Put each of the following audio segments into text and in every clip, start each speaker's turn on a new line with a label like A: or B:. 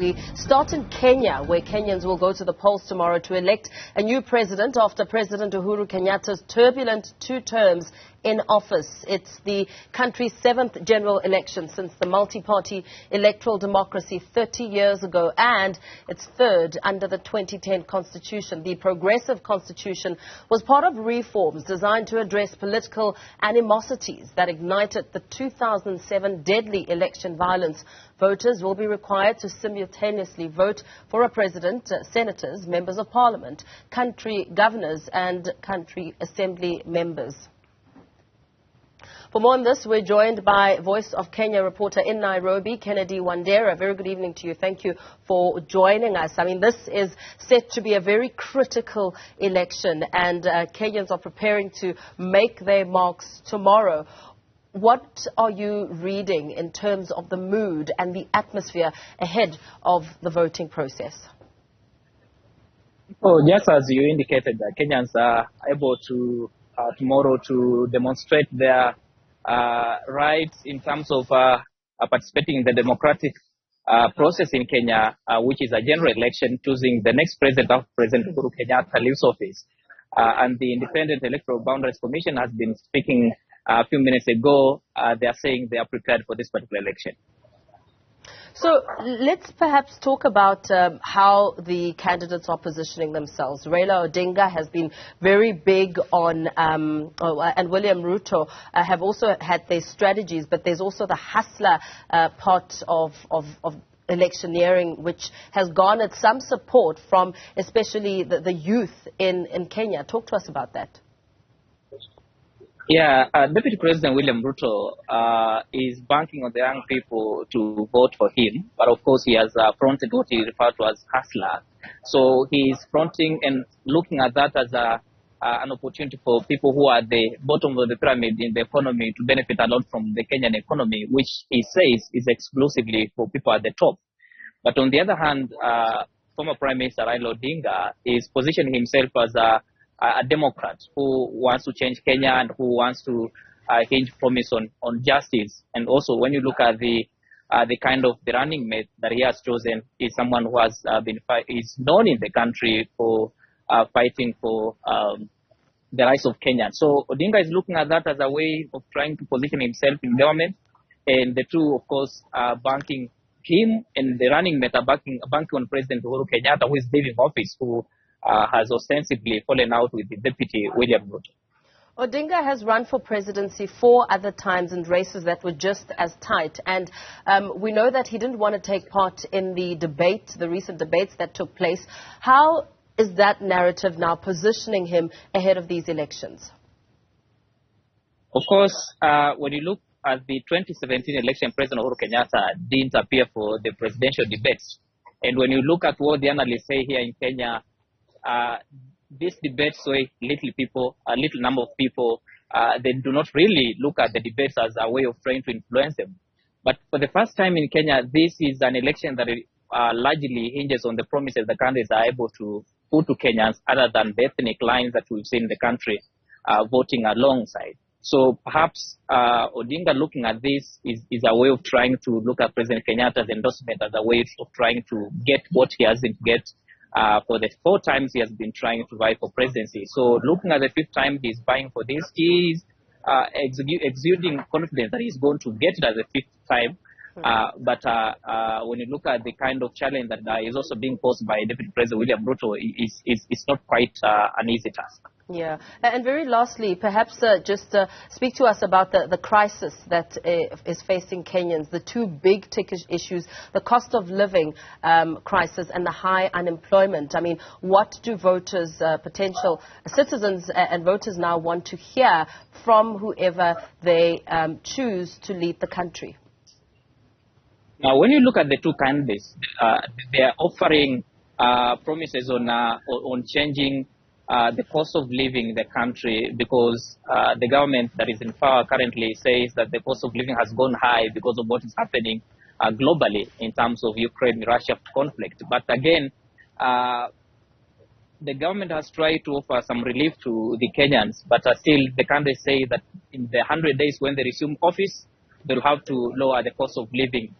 A: We start in Kenya, where Kenyans will go to the polls tomorrow to elect a new president after President Uhuru Kenyatta's turbulent 2 terms in office. It's the country's 7th general election since the multi-party electoral democracy 30 years ago, and its 3rd under the 2010 constitution. The progressive constitution was part of reforms designed to address political animosities that ignited the 2007 deadly election violence. Voters will be required to simultaneously vote for a president, senators, members of parliament, country governors and country assembly members. For more on this, we're joined by Voice of Kenya reporter in Nairobi, Kennedy Wandera. Very good evening to you. Thank you for joining us. I mean, this is set to be a very critical election, and Kenyans are preparing to make their marks tomorrow. What are you reading in terms of the mood and the atmosphere ahead of the voting process?
B: Oh, just as you indicated, Kenyans are able to tomorrow to demonstrate their rights in terms of participating in the democratic process in Kenya, which is a general election choosing the next president after President Uhuru Kenyatta leaves office. And the Independent Electoral Boundaries Commission has been speaking a few minutes ago. They are saying they are prepared for this particular election.
A: So let's perhaps talk about how the candidates are positioning themselves. Raila Odinga has been very big on, and William Ruto have also had their strategies, but there's also the hustler part of electioneering, which has garnered some support from especially the youth in Kenya. Talk to us about that.
B: Yeah, Deputy President William Ruto is banking on the young people to vote for him. But of course, he has fronted what he referred to as hustler. So he is fronting and looking at that as an opportunity for people who are at the bottom of the pyramid in the economy to benefit a lot from the Kenyan economy, which he says is exclusively for people at the top. But on the other hand, former Prime Minister Raila Odinga is positioning himself as a Democrat who wants to change Kenya and who wants to hinge promise on justice. And also, when you look at the kind of the running mate that he has chosen, is someone who has is known in the country for fighting for the rights of Kenyans. So Odinga is looking at that as a way of trying to position himself in government, and the two, of course, are banking him and the running mate are banking on President Uhuru Kenyatta, who is leaving office, who has ostensibly fallen out with the Deputy William Ruto.
A: Odinga has run for presidency 4 other times in races that were just as tight. And we know that he didn't want to take part in the debate, the recent debates that took place. How is that narrative now positioning him ahead of these elections?
B: Of course, when you look at the 2017 election, President Uhuru Kenyatta didn't appear for the presidential debates. And when you look at what the analysts say here in Kenya, this debate sway a little number of people. They do not really look at the debates as a way of trying to influence them. But for the first time in Kenya, this is an election that largely hinges on the promises the candidates are able to put to Kenyans, other than the ethnic lines that we've seen in the country voting alongside. So perhaps Odinga looking at this is a way of trying to look at President Kenyatta's endorsement as a way of trying to get what he hasn't get. For the 4 times he has been trying to vie for presidency. So looking at the 5th time he's vying for this, he is exuding confidence that he's going to get it as the 5th time. But when you look at the kind of challenge that is also being posed by Deputy President William Ruto, it's not quite an easy task.
A: Yeah. And very lastly, perhaps just speak to us about the crisis that is facing Kenyans, the 2 big ticket issues, the cost of living crisis and the high unemployment. I mean, what do voters, potential citizens and voters now want to hear from whoever they choose to lead the country?
B: Now, when you look at the 2 candidates, they are offering promises on changing the cost of living in the country, because the government that is in power currently says that the cost of living has gone high because of what is happening globally in terms of Ukraine-Russia conflict. But again, the government has tried to offer some relief to the Kenyans, but still the candidates say that in the 100 days when they resume office, they'll have to lower the cost of living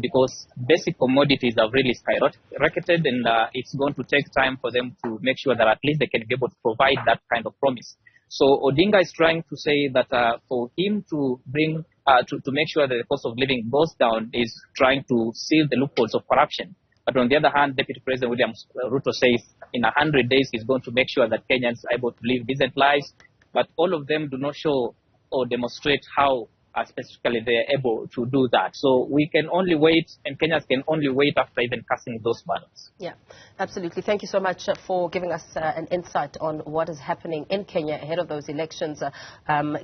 B: because basic commodities have really skyrocketed, and it's going to take time for them to make sure that at least they can be able to provide that kind of promise. So Odinga is trying to say that for him to bring to make sure that the cost of living goes down is trying to seal the loopholes of corruption. But on the other hand, Deputy President William Ruto says in 100 days he's going to make sure that Kenyans are able to live decent lives. But all of them do not show or demonstrate how specifically they're able to do that. So we can only wait, and Kenyans can only wait after even casting those ballots.
A: Yeah, absolutely. Thank you so much for giving us an insight on what is happening in Kenya ahead of those elections.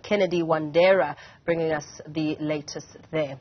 A: Kennedy Wandera bringing us the latest there.